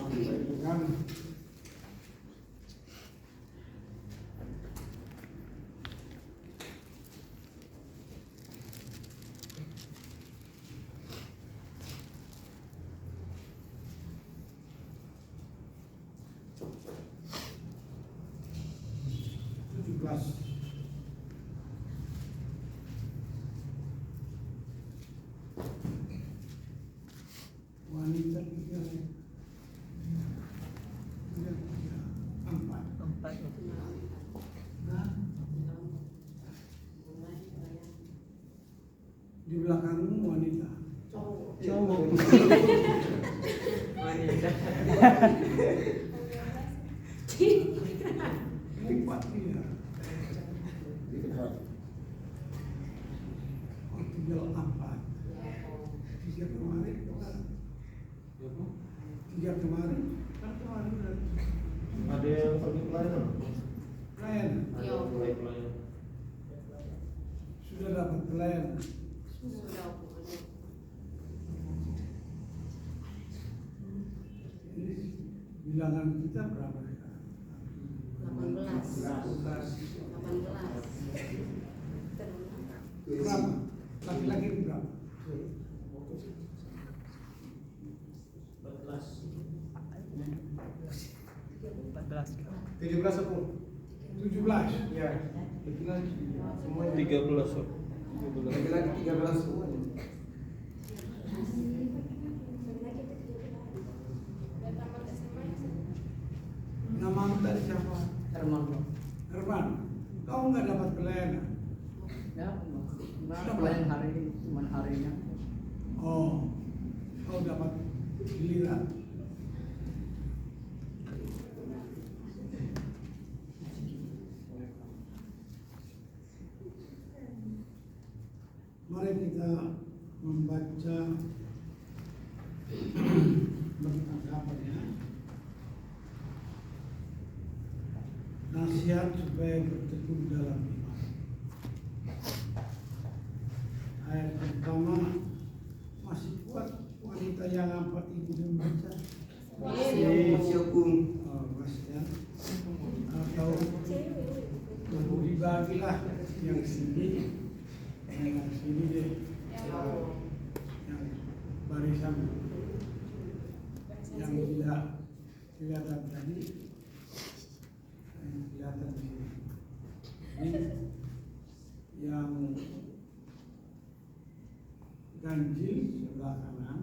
Kan 17. Wanita 3, 4. Nah, di belakangmu wanita. Cowok. Wanita. Empat dia. Oh, tinggal 4. 3 kemarin. 3 kemarin. Kan kemarin Ada yang pergi pelayanan? pelayan. Pelayanan. Sudah dapat pelayan. Ini bilangan kita berapa sekarang? 18. Berapa? Laki-laki berapa? 17 apa? 17. Ya. Laki-laki semuanya. 13. Laki-laki 13 semuanya. Nama tadi siapa? Herman. Herman. Kau nggak dapat pelayanan? Ya, pelayan hari ini cuma harinya. Oh, kau dapat giliran. Mari kita membaca percakapannya. Nasihat supaya bertekun dalam iman. Ayat pertama, masih kuat wanita yang apa ibu membaca? Masih hukum. Oh, masih ya. Atau dibagilah yang sini. Yang sini deh, yang barisan yang tidak kelihatan tadi, yang kelihatan di sini. Ini yang ganjil sebelah kanan,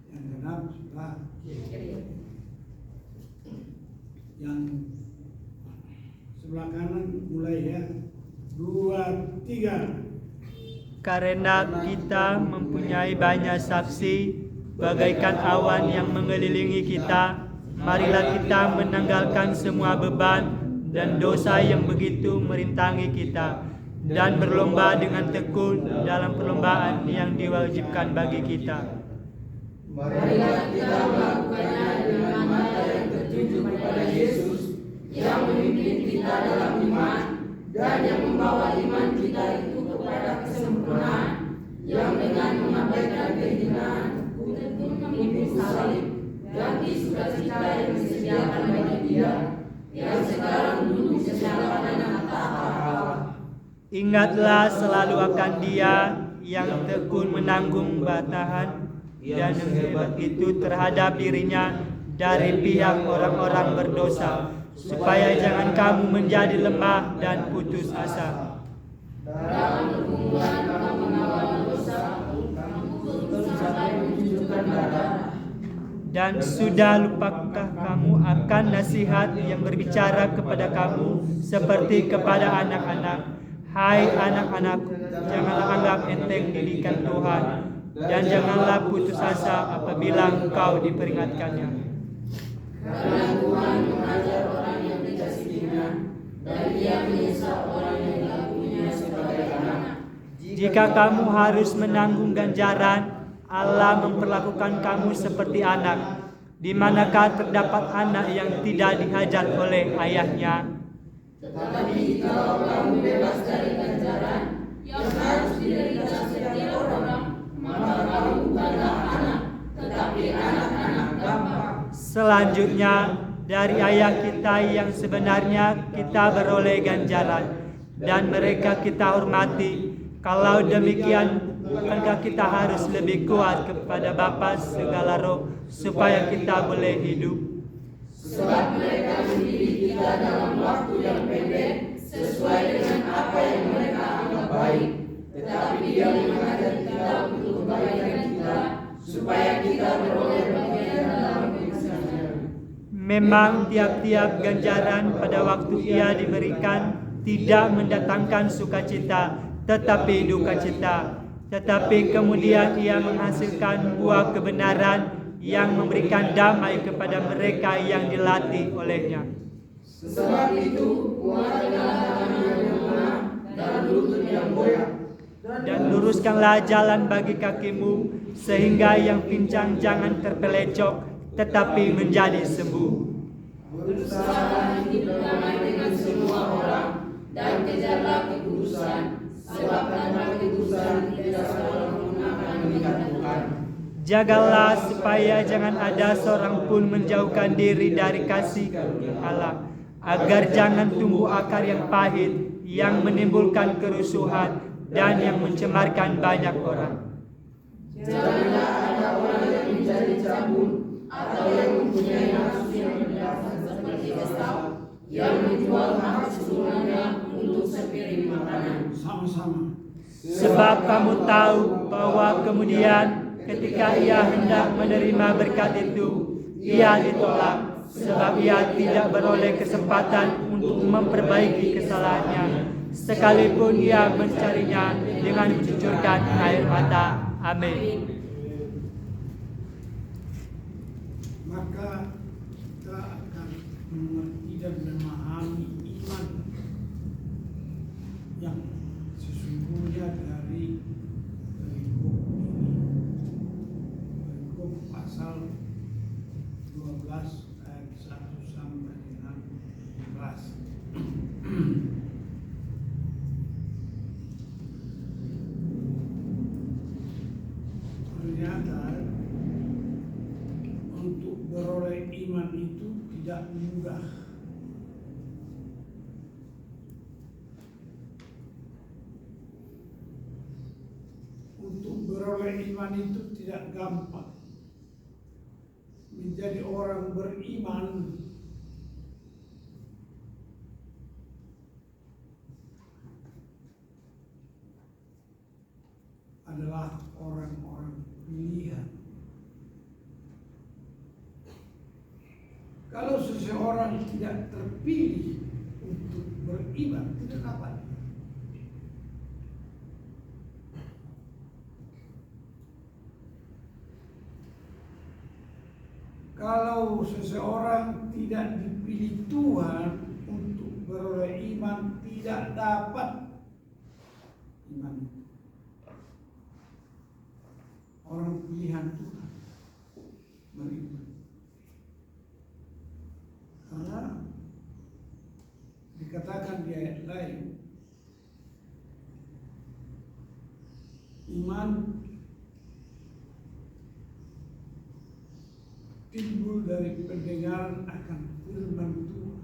yang genap sebelah kiri. Yang sebelah kanan mulai ya, 2, 3. Karena kita mempunyai banyak saksi bagaikan awan yang mengelilingi kita, marilah kita menanggalkan semua beban dan dosa yang begitu merintangi kita, dan berlomba dengan tekun dalam perlombaan yang diwajibkan bagi kita. Marilah kita melakukannya dengan mata yang tertuju kepada Yesus yang memimpin kita dalam iman dan yang membawa iman kita itu kepada kesempurnaan, yang dengan mengabaikan kehinaan untuk memikul salib ganti sukacita yang disediakan bagi Dia yang sekarang duduk di sebelah kanan Allah. Ingatlah selalu akan Dia yang tekun menanggung batahan dan yang hebat itu terhadap dirinya dari pihak orang-orang berdosa, supaya jangan kamu menjadi lemah dan putus asa. Dalam pergumulan kamu melawan dosa, kamu tuntut sampai menunjukkan darah. Dan sudah lupakah kamu akan nasihat yang berbicara kepada kamu seperti kepada anak-anak? Hai anak-anakku, janganlah anggap enteng didikan Tuhan, dan janganlah putus asa apabila engkau diperingatkannya. Karena Tuhan mengajar orang yang dikasihinya, dan Dia menyesal orang yang diakuinya sebagai anak. Jika kamu harus menanggung ganjaran, Allah memperlakukan kamu seperti anak. Di manakah terdapat anak yang tidak dihajar oleh ayahnya? Tetapi jika kamu bebas dari ganjaran yang harus diderita setiap orang, maka kamu bukanlah anak, tetapi anak-anak gampang. Selanjutnya, dari ayah kita yang sebenarnya kita beroleh ganjaran, dan mereka kita hormati. Kalau demikian, bukankah kita harus lebih kuat kepada Bapa segala roh, supaya kita boleh hidup? Sebab mereka mendidik kita dalam waktu yang pendek, sesuai dengan apa yang mereka anggap baik. Tetapi Dia mengajar kita untuk kebaikan kita, supaya kita beroleh bagian dalam kasih-Nya. Memang tiap-tiap ganjaran pada waktu ia diberikan tidak mendatangkan sukacita, tetapi duka cita. Tetapi kemudian ia menghasilkan buah kebenaran yang memberikan damai kepada mereka yang dilatih olehnya. Sebab itu, kuatkanlah tangan yang lemah dan lutut yang goyah. Dan luruskanlah jalan bagi kakimu, sehingga yang pincang jangan terpelecok, tetapi menjadi sembuh. Berusaha hidup damai dengan semua orang, dan kejarlah kekudusan, sebab tanpa kekudusan tidak seorang pun akan melihat Tuhan. Jagalah supaya jangan ada seorang pun menjauhkan diri dari kasih Allah, agar jangan tumbuh akar yang pahit, yang menimbulkan kerusuhan, dan yang mencemarkan banyak orang. Janganlah ada orang yang menjadi cabul, atau yang mempunyai nafsu yang mendalam seperti Esau, yang menjual hak keturunannya untuk sepiring makanan. Sama-sama. Sebab kamu tahu bahwa kemudian ketika ia hendak menerima berkat itu, ia ditolak, sebab ia tidak beroleh kesempatan untuk memperbaiki kesalahannya, sekalipun ia mencarinya dengan mencucurkan air mata. Amin. Maka kita akan mengerti dan memahami iman yang sesungguhnya dari perikop ini. Perikop pasal 12 ayat 1 sampai dengan 11. Ternyata untuk beroleh iman itu tidak mudah. Untuk beroleh iman itu tidak gampang. Menjadi orang beriman adalah orang-orang pilihan. Kalau seseorang tidak terpilih untuk beriman, tidak dapat. Kalau seseorang tidak dipilih Tuhan untuk beroleh iman, tidak dapat iman. Orang pilihan Tuhan beriman. Karena dikatakan di ayat lain, iman timbul dari pendengaran akan firman Tuhan.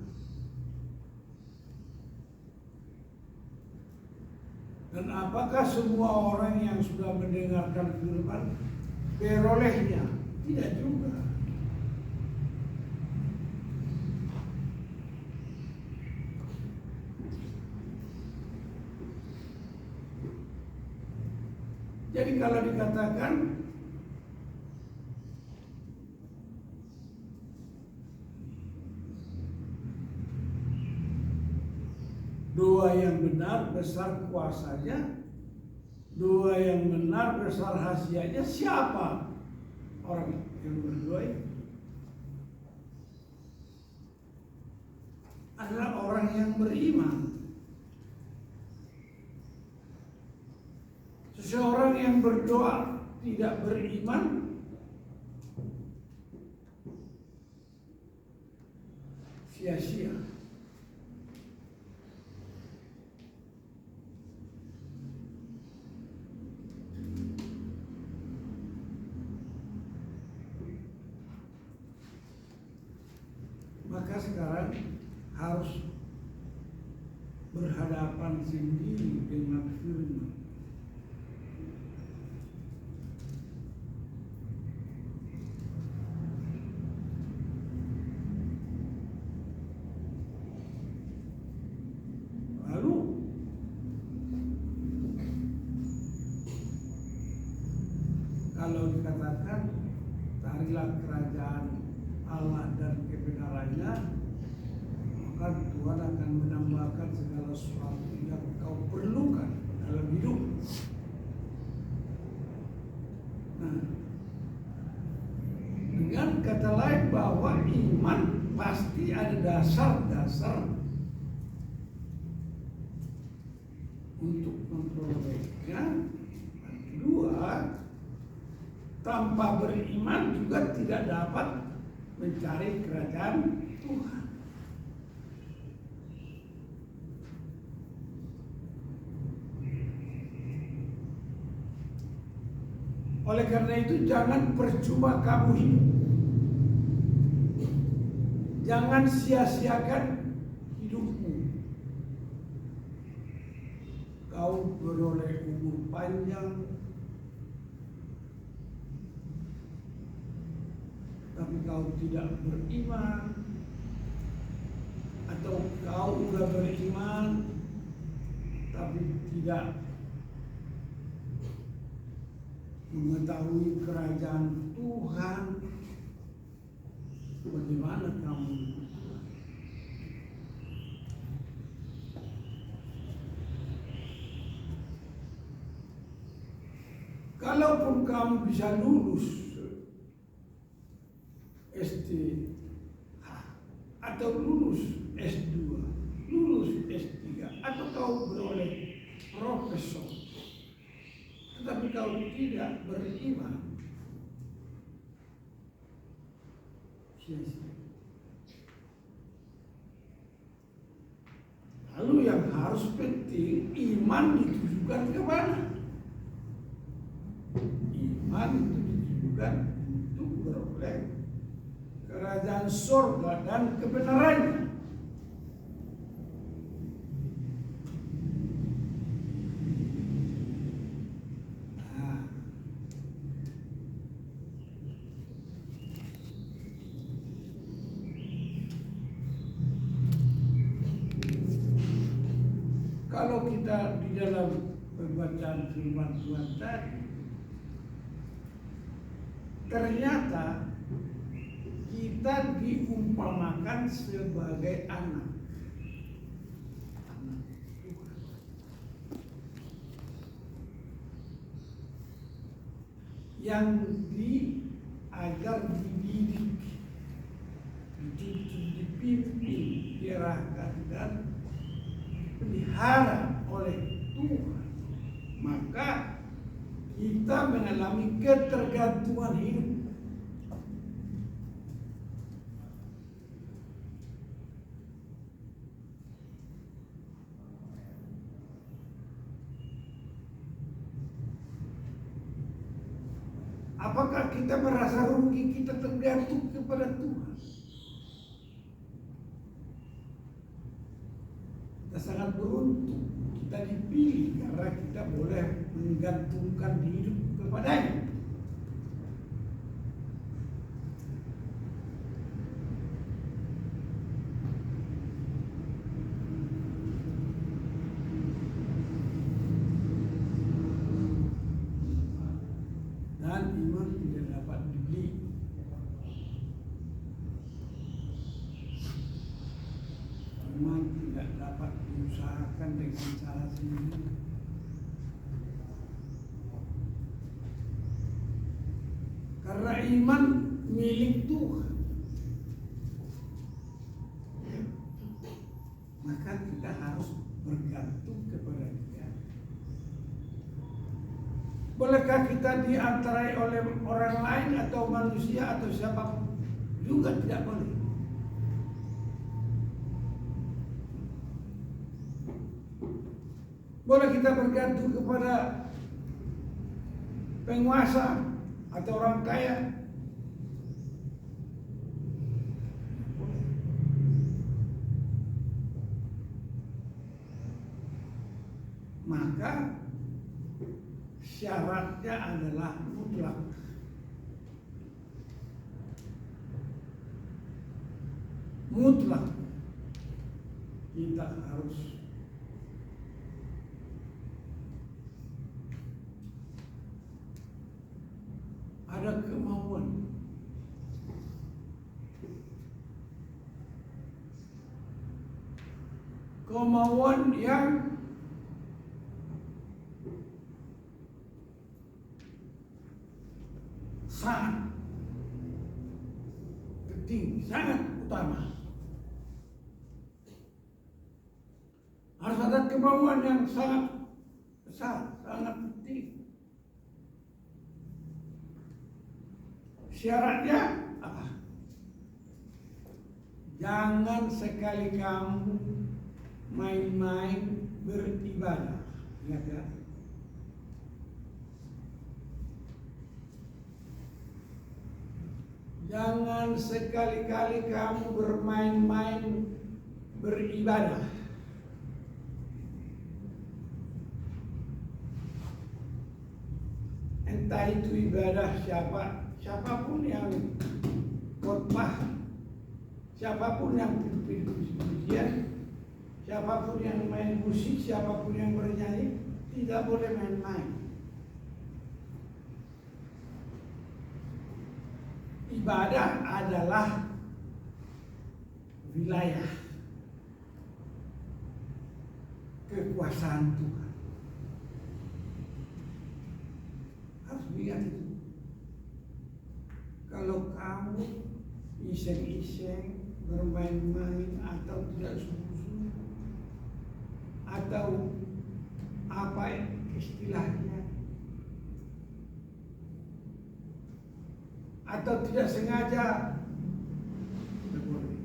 Dan apakah semua orang yang sudah mendengarkan firman berolehnya? Tidak juga. Jadi kalau dikatakan doa yang benar besar kuasanya, doa yang benar besar hasianya, siapa orang yang berdoa itu? Adalah orang yang beriman. Seseorang yang berdoa tidak beriman sia-sia. Maka sekarang harus berhadapan sendiri dengan firman. Lalu kalau dikatakan tarilah kerajaan Allah dan kebenarannya, maka Tuhan akan menambahkan segala sesuatu yang kau perlukan dalam hidup. Nah, dengan kata lain bahwa iman pasti ada dasar-dasar untuk memperolehnya. Dan kedua, tanpa beriman juga tidak dapat mencari kerajaan Tuhan. Oleh karena itu jangan percuma kamu hidup. Jangan sia-siakan hidupmu. Kau beroleh umur panjang, tapi kau tidak beriman, atau kau sudah beriman tapi tidak mengetahui kerajaan Tuhan, bagaimana kamu? Kalaupun kamu bisa lulus SD atau lulus S2, lulus S3, atau kau beroleh profesor, tetapi kau tidak beriman, sia-sia. Lalu yang harus penting, iman ditujukan kemana? Iman itu ditujukan untuk beroleh kerajaan surga dan kebenarannya. Kalau kita di dalam pembacaan firman Tuhan tadi, ternyata kita diumpamakan sebagai anak Tuhan, yang diajar, dididik, dipimpin, diarahkan dan dipelihara oleh Tuhan, maka kita mengalami ketergantungan hidup. Apakah kita merasa rugi kita tergantung kepada Tuhan? Kita sangat beruntung kita dipilih karena kita boleh menggantungkan hidup kepadanya. Dan iman tidak dapat dibeli. Iman tidak dapat diusahakan dengan cara sendiri. Karena iman milik Tuhan, maka kita harus bergantung kepada Dia. Bolehkah kita diantarai oleh orang lain atau manusia atau siapapun? Juga tidak boleh. Boleh kita bergantung kepada penguasa atau orang kaya? maka syaratnya adalah mutlak. Mutlak kita harus ada kemauan. Kemauan yang sangat penting, sangat utama. Harus ada kemauan yang sangat besar, sangat penting. Syaratnya apa? Jangan sekali kamu main-main beribadah. Ingat ya? Jangan sekali-kali kamu bermain-main beribadah. Entah itu ibadah siapapun yang khotbah, siapapun yang pujian, siapapun yang main musik, siapapun yang bernyanyi, tidak boleh main-main. Ibadah adalah wilayah kekuasaan Tuhan. Harus ingat itu. Kalau kamu iseng-iseng bermain-main atau tidak sungguh-sungguh atau apa istilahnya, atau tidak sengaja, tidak boleh.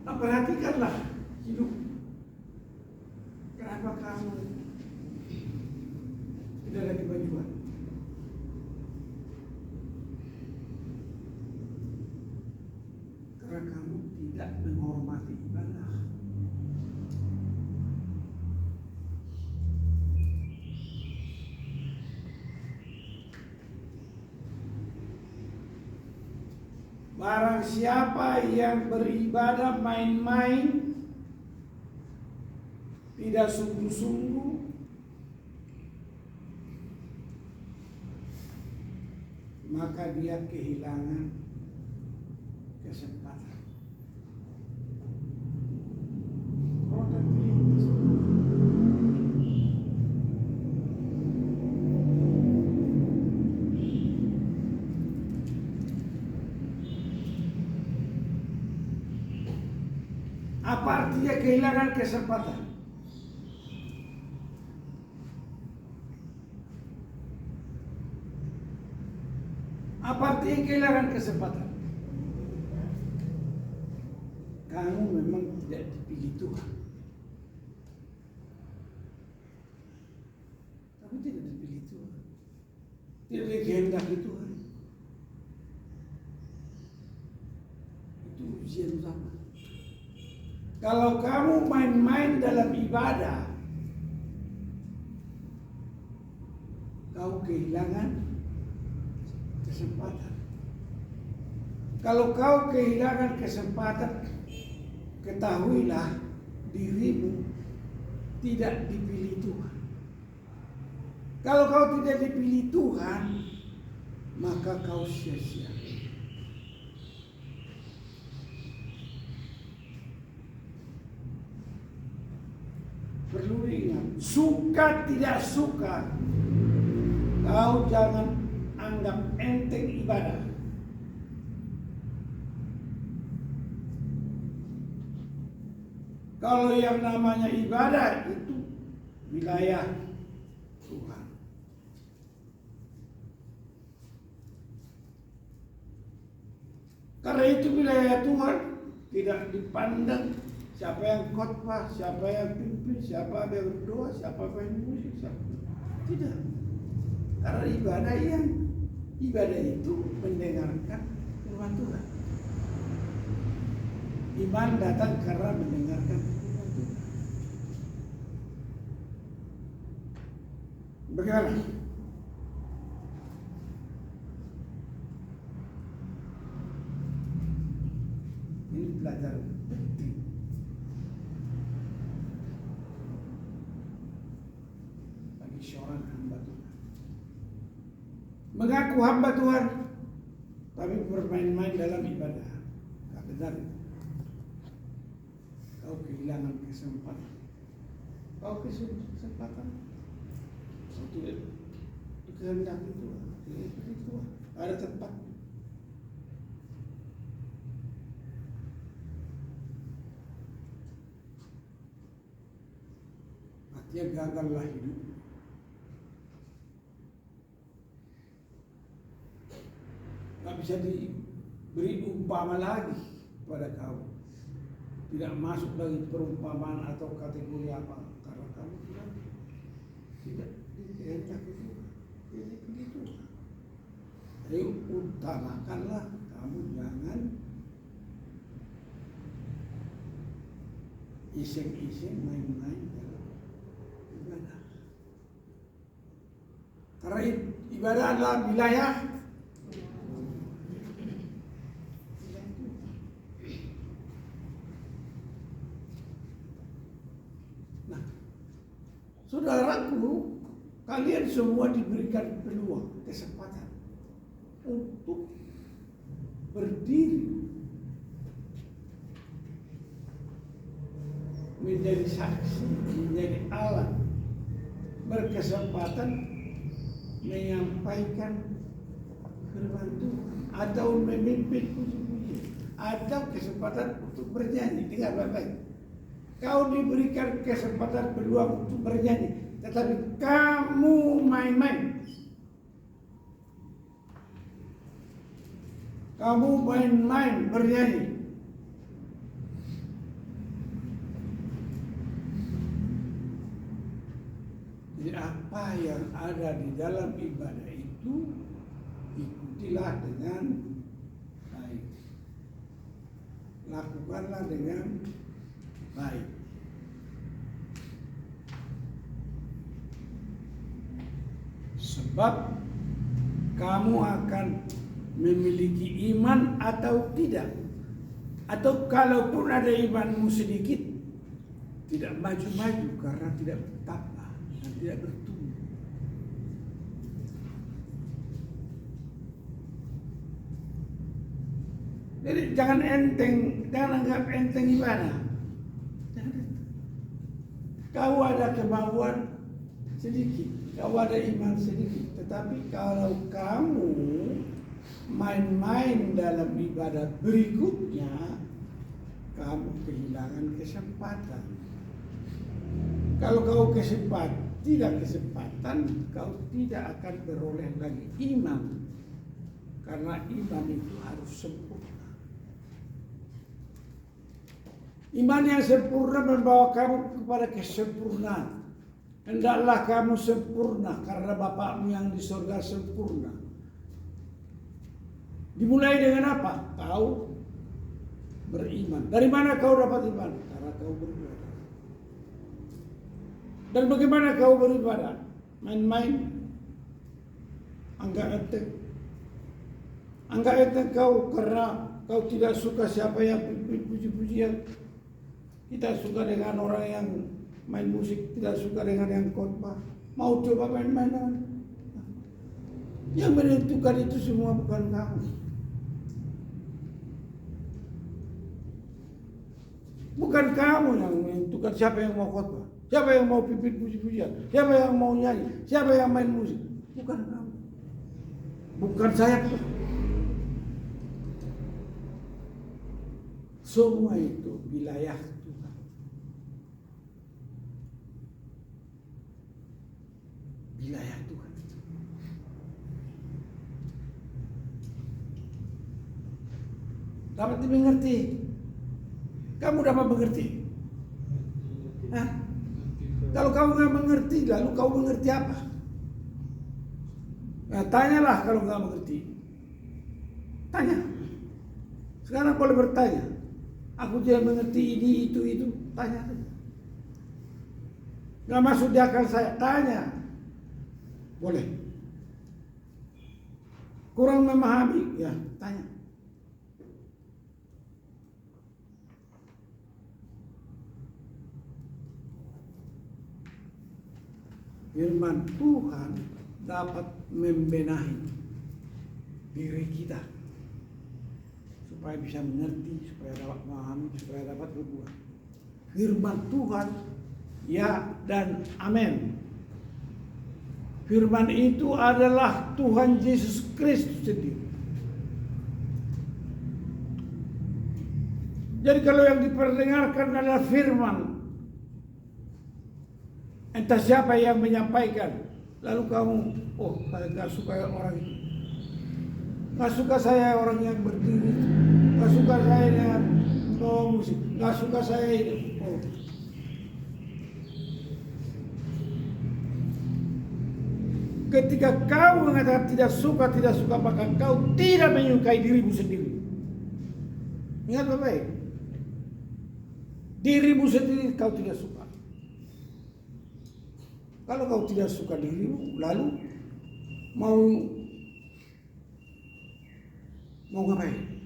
Nah, perhatikanlah hidup. Kenapa kamu tidak ada kemajuan? Karena kamu tidak menghormati ibadah. Barang siapa yang beribadah main-main, tidak sungguh-sungguh, maka dia kehilangan kesempatan. Apa artinya kehilangan kesempatan? Apa artinya kehilangan kesempatan? Kamu memang tidak dipilih Tuhan. Kamu tidak dipilih Tuhan. Tidak dikehendaki Tuhan. Itu ujian utama. Kalau kamu main-main dalam ibadah, kau kehilangan kesempatan. Kalau kau kehilangan kesempatan, ketahuilah dirimu tidak dipilih Tuhan. Kalau kau tidak dipilih Tuhan, maka kau sia-sia. Perlu diingat, suka tidak suka, kau jangan anggap enteng ibadah. Kalau yang namanya ibadah itu wilayah Tuhan. Karena itu wilayah Tuhan tidak dipandang siapa yang khotbah, siapa yang pimpin, siapa yang berdoa, siapa yang musik, siapa. Tidak. Karena ibadah itu mendengarkan firman Tuhan. Iman datang karena mendengarkan firman Tuhan. Bagaimana? Ini pelajaran penting. Bagi seorang hamba Tuhan. Mengaku hamba Tuhan, tapi bermain-main dalam ibadah. Tak benar. Kau kehilangan kesempatan. Kau kesempatan. Itu kehendak itu. Itu ada tempat. Artinya gagallah hidup. Tak bisa diberi umpama lagi pada kau. Tidak masuk lagi perumpamaan atau kategori apa, karena kamu tidak dikehendak itu. Jadi begitu. Jadi utamakanlah kamu jangan iseng-iseng main-main dalam ibadah. Karena ibadah adalah wilayah saudaraku, kalian semua diberikan peluang, kesempatan untuk berdiri menjadi saksi, menjadi alat, berkesempatan menyampaikan firman Tuhan atau memimpin puji-puji atau kesempatan untuk bernyanyi. Dengar baik-baik. Kau diberikan kesempatan peluang untuk bernyanyi, tetapi kamu main-main. Kamu main-main bernyanyi. Jadi apa yang ada di dalam ibadah itu ikutilah dengan baik. Lakukanlah dengan baik. Sebab kamu akan memiliki iman atau tidak. Atau kalaupun ada imanmu sedikit, tidak maju-maju karena tidak bertambah dan tidak bertumbuh. Jadi jangan anggap enteng ibadah. Kau ada kemauan sedikit, kau ada iman sedikit, tetapi kalau kamu main-main dalam ibadah berikutnya, kamu kehilangan kesempatan. Kalau kau tidak kesempatan, kau tidak akan beroleh lagi iman, karena iman itu harus sempurna. Iman yang sempurna membawa kamu kepada kesempurnaan. Hendaklah kamu sempurna karena Bapakmu yang di surga sempurna. Dimulai dengan apa? Kau beriman. Dari mana kau dapat iman? Karena kau beribadah. Dan bagaimana kau beribadah? Main-main? Anggap enteng. Anggap enteng kau karena kau tidak suka siapa yang puji-pujian. Kita suka dengan orang yang main musik, tidak suka dengan yang khotbah. Mau coba main-mainan. Yang menentukan itu semua bukan kamu. Bukan kamu yang menentukan siapa yang mau khotbah, siapa yang mau pimpin puji-pujian, siapa yang mau nyanyi, siapa yang main musik. Bukan kamu. Bukan saya pun. Semua itu wilayah Tuhan. Wilayah Tuhan. Dapat dimengerti? Kamu dapat mengerti? Hah? Kalau kamu nggak mengerti, lalu kau mengerti apa? Nah, tanyalah kalau nggak mengerti. Tanya. Sekarang boleh bertanya. Aku tidak mengerti ini, itu. Tanya. Nggak masuk di akal saya. Tanya. Boleh. Kurang memahami, ya tanya. Firman Tuhan dapat membenahi diri kita supaya bisa mengerti, supaya dapat memahami, supaya dapat berbuat. Firman Tuhan, ya dan amin. Firman itu adalah Tuhan Yesus Kristus sendiri. Jadi kalau yang diperdengarkan adalah firman, entah siapa yang menyampaikan, lalu kamu, oh saya gak suka orang itu, gak suka saya orang yang berdiri, gak suka saya dengan musik, gak suka saya itu. Oh. Ketika kau mengatakan tidak suka, maka kau tidak menyukai dirimu sendiri. Ingat baik-baik, dirimu sendiri kau tidak suka. Kalau kau tidak suka dirimu, lalu mau ngapain?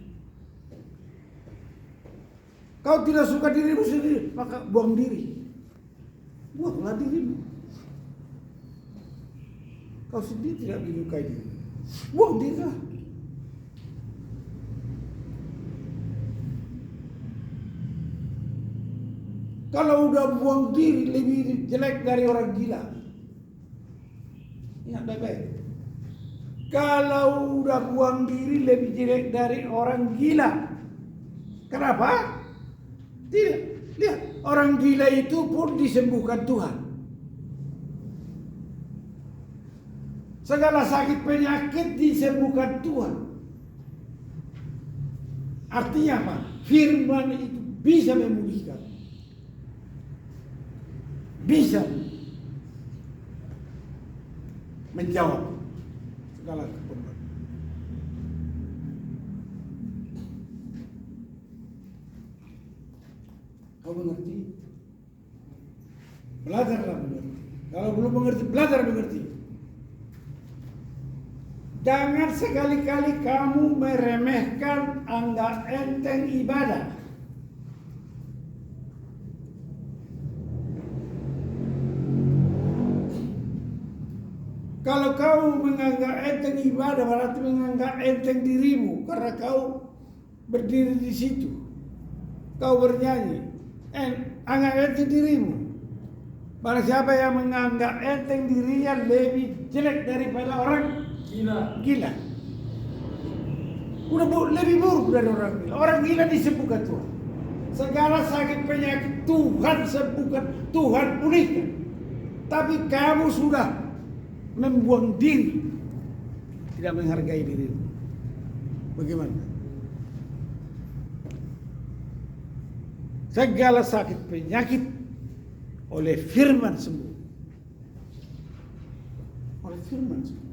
Kau tidak suka dirimu sendiri, maka buang diri. Buanglah dirimu. Kau sendiri tidak menyukai diri, buang dirilah. Kalau udah buang diri lebih jelek dari orang gila. Ingat baik-baik. Kalau udah buang diri lebih jelek dari orang gila. Kenapa? Tidak. Lihat, orang gila itu pun disembuhkan Tuhan. Segala sakit penyakit disembuhkan Tuhan. Artinya apa? Firman itu bisa memulihkan. Bisa menjawab segala keperluan. Kau mengerti? Belajarlah mengerti. Kalau belum mengerti, belajar mengerti. Jangan sekali-kali kamu meremehkan, anggap enteng ibadah. Kalau kau menganggap enteng ibadah, berarti menganggap enteng dirimu, karena kau berdiri di situ, kau bernyanyi, anggap enteng dirimu. Barang siapa yang menganggap enteng dirinya lebih jelek daripada orang gila. Udah lebih buruk dari orang gila. Orang gila disembuhkan Tuhan. Segala sakit penyakit Tuhan sembuhkan, Tuhan pulihkan. Tapi kamu sudah membuang diri, tidak menghargai dirimu. Bagaimana? Segala sakit penyakit oleh firman sembuh. Oleh firman sembuh.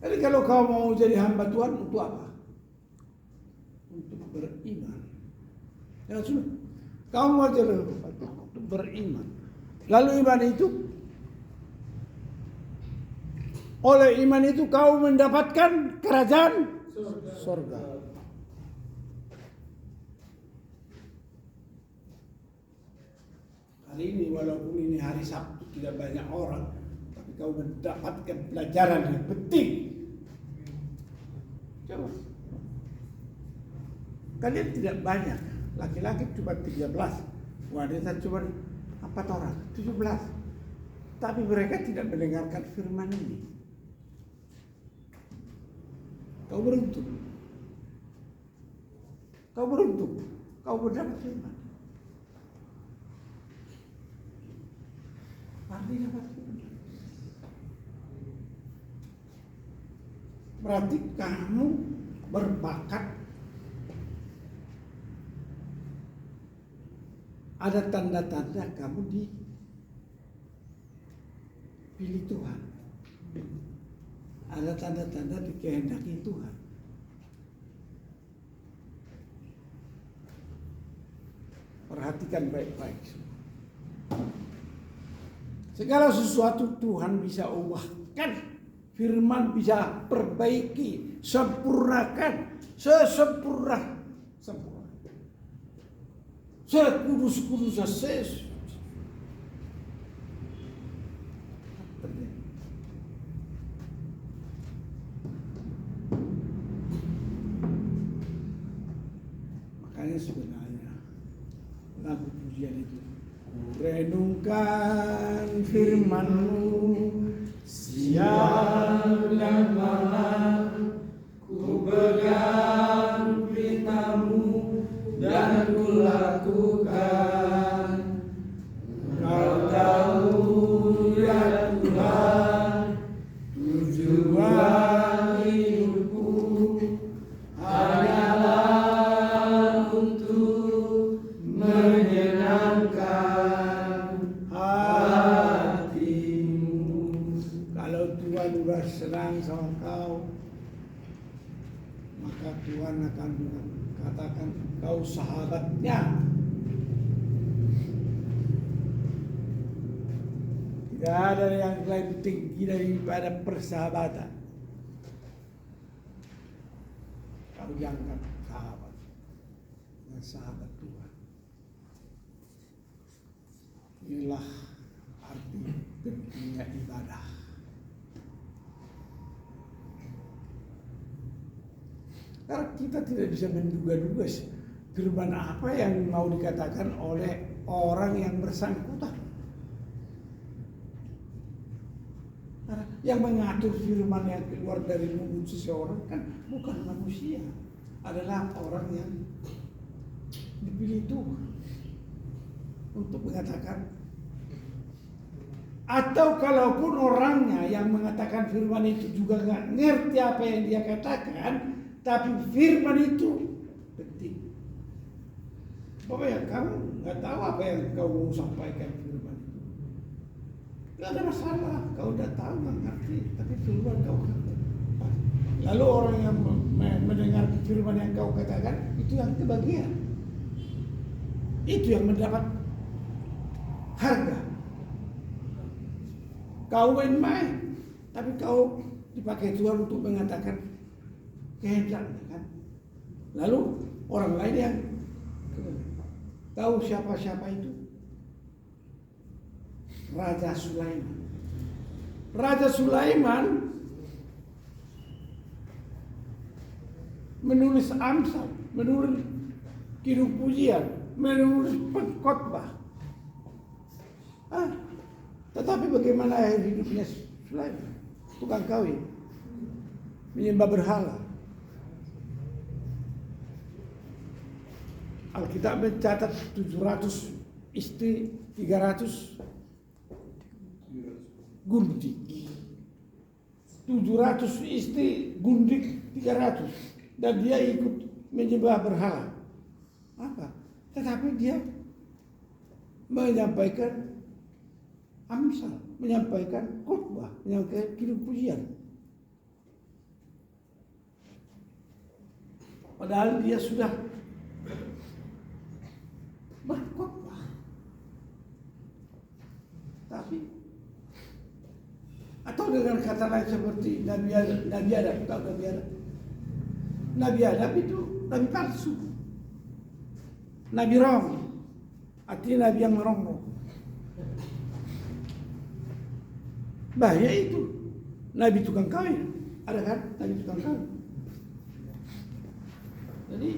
Jadi kalau kau mau jadi hamba Tuhan, untuk apa? Untuk beriman. Ya sudah, kau mau jadi hamba Tuhan untuk beriman. Lalu iman itu, oleh iman itu kau mendapatkan kerajaan surga. Hari ini walaupun ini hari Sabtu tidak banyak orang, tapi kau mendapatkan pelajaran yang penting. Coba. Kalian tidak banyak. Laki-laki cuma 13, wanita cuma 4 orang, 17. Tapi mereka tidak mendengarkan firman ini. Kau beruntung. Kau beruntung. Kau mendapat firman. Pasti dapat firman. Berarti kamu berbakat. Ada tanda-tanda kamu dipilih Tuhan. Ada tanda-tanda dikehendaki Tuhan. Perhatikan baik-baik. Segala sesuatu Tuhan bisa ubahkan. Firman bisa perbaiki, sempurnakan, sempurna. Sekudus-kudusnya makanya sebenarnya lagu pujian itu, renungkan firman-Mu siang dan malam, ku pegang perintah-Mu dan ku lakukan. Kau tahu ya Tuhan, tujuan hidupku hanyalah untuk menyenangkan hati-Mu. Kalau Tuhan sudah senang sama kau, maka Tuhan akan katakan kau sahabatnya. Tidak ada yang lebih tinggi daripada persahabatan. Kau dianggap sahabat, sahabat Tuhan. Inilah arti pentingnya ibadah. Karena kita tidak bisa menduga-duga firman apa yang mau dikatakan oleh orang yang bersangkutan. Karena yang mengatur firman yang keluar dari mulut seseorang kan bukan manusia, adalah orang yang dipilih Tuhan untuk mengatakan. Atau kalaupun orangnya yang mengatakan firman itu juga nggak ngerti apa yang dia katakan, tapi firman itu penting. Bapak ya, kamu nggak tahu apa yang kau mau sampaikan firman itu. Nggak ada masalah, kau udah tahu nggak ngerti, tapi firman kau ngerti. Lalu orang yang mendengar firman yang kau katakan itu yang kebagian, itu yang mendapat harga. Kau main-main, tapi kau dipakai Tuhan untuk mengatakan kehendaknya kan. Lalu orang lain yang tahu siapa-siapa itu? Raja Sulaiman. Raja Sulaiman menulis Amsal, menulis Kidung Pujian, menulis pengkhotbah. Tetapi bagaimana akhir hidupnya Sulaiman? Tukang kawin, menyembah berhala. Alkitab mencatat 700 istri, 300 gundik. 700 istri, gundik 300. Dan dia ikut menyembah berhala. Apa? Tetapi dia menyampaikan Amsal, menyampaikan khotbah, menyampaikan Kidung Pujian. Padahal dia sudah berkhotbah. Tapi atau dengan kata lain seperti Nabi Adam, tahu Nabi Adam? Nabi Adam itu nabi palsu, nabi wrong, artinya nabi yang merongrong. Bahaya itu. Nabi tukang kawin, ada kan? Nabi tukang kawin. Jadi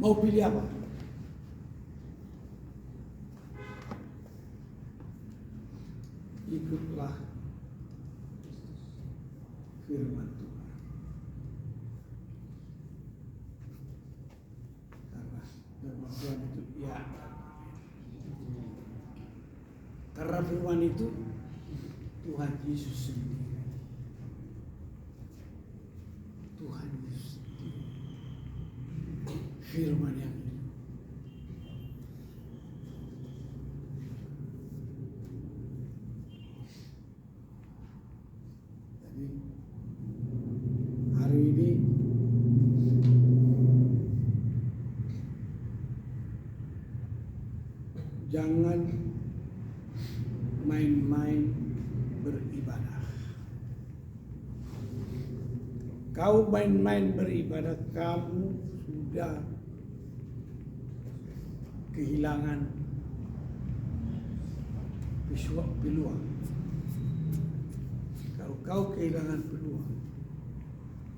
mau pilih apa? Ikutlah firman Tuhan. Karena firman Tuhan itu ya. Karena firman itu Tuhan Yesus sendiri. Tuhan Yesus sendiri. Firman yang hidup. Jadi hari ini Jangan main-main beribadah. Kau main-main beribadah, kamu sudah kehilangan peluang. Kalau kau kehilangan peluang,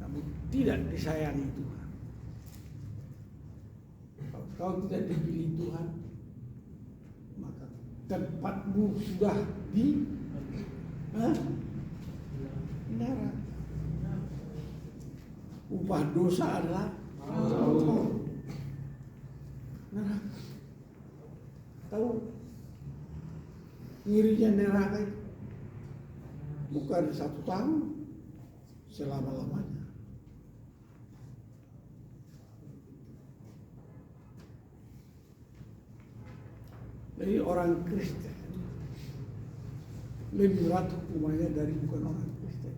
kamu tidak disayangi Tuhan. Kalau kau tidak dipilih Tuhan, maka tempatmu sudah di neraka. Upah dosa adalah neraka. Tahu ngirinya neraka itu bukan 1 tahun, selama-lamanya. Jadi orang Kristen lebih berat hukumannya dari bukan orang Kristen.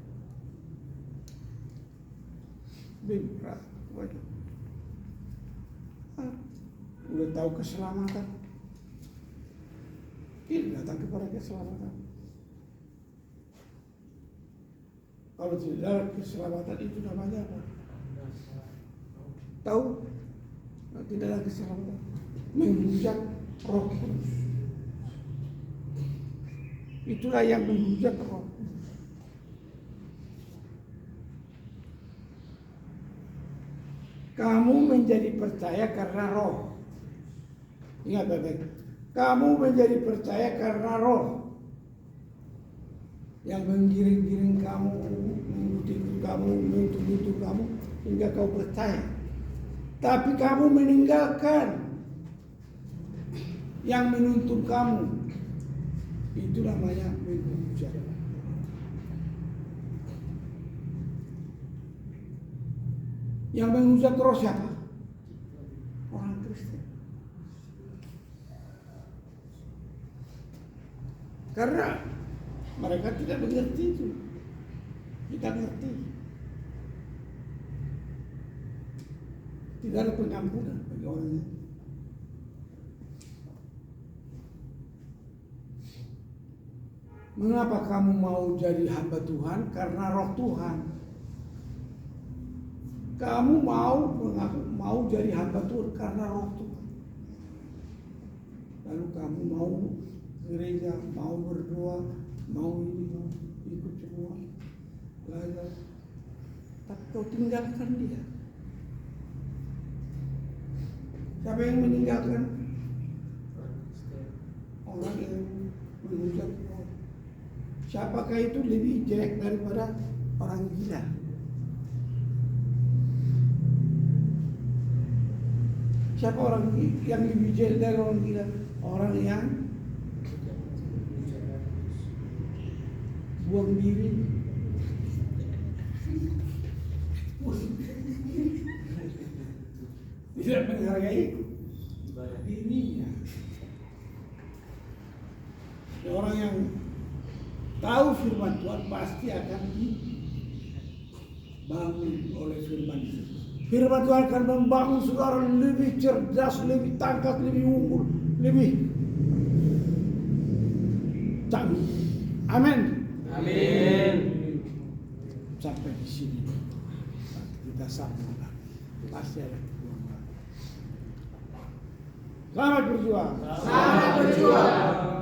Lebih berat hukumannya. Udah tahu keselamatan, ini datang kepada keselamatan. Kalau tidak ada keselamatan itu namanya apa? Tahu? Tidak ada keselamatan. Menghujat Roh Kudus. Itulah yang menghujat Roh Kudus. Kamu menjadi percaya karena Roh. Ingat baik-baik. Kamu menjadi percaya karena Roh yang menggiring-giring kamu, mengikuti kamu, menuntut kamu hingga kau percaya. Tapi kamu meninggalkan yang menuntut kamu. Itu namanya menghujat. Yang menghujat Roh siapa? Orang Kristen. Karena mereka tidak mengerti itu. Kita ngerti. Tidak ada pengampunan bagi orang ini. Mengapa kamu mau jadi hamba Tuhan? Karena Roh Tuhan. Kamu mau jadi hamba Tuhan karena Roh Tuhan. Lalu kamu mau gereja, mau berdoa, mau ini, mau ikut semua, belajar. Tapi kau tinggalkan dia. Siapa yang meninggalkan? Orang yang menghujat Roh. Siapakah itu lebih jelek daripada orang gila? Siapa orang yang lebih jelek dari orang gila? Orang yang buang diri. Tidak menghargai dirinya. Orang yang tahu firman Tuhan pasti akan dibangun oleh firman Tuhan. Firman Tuhan akan membangun saudara lebih cerdas, lebih tangkas, lebih unggul, lebih canggih. Amin. Amin. Sampai di sini kita sambung lagi. Pasti ada peluang lagi. Selamat berjuang. Selamat berjuang.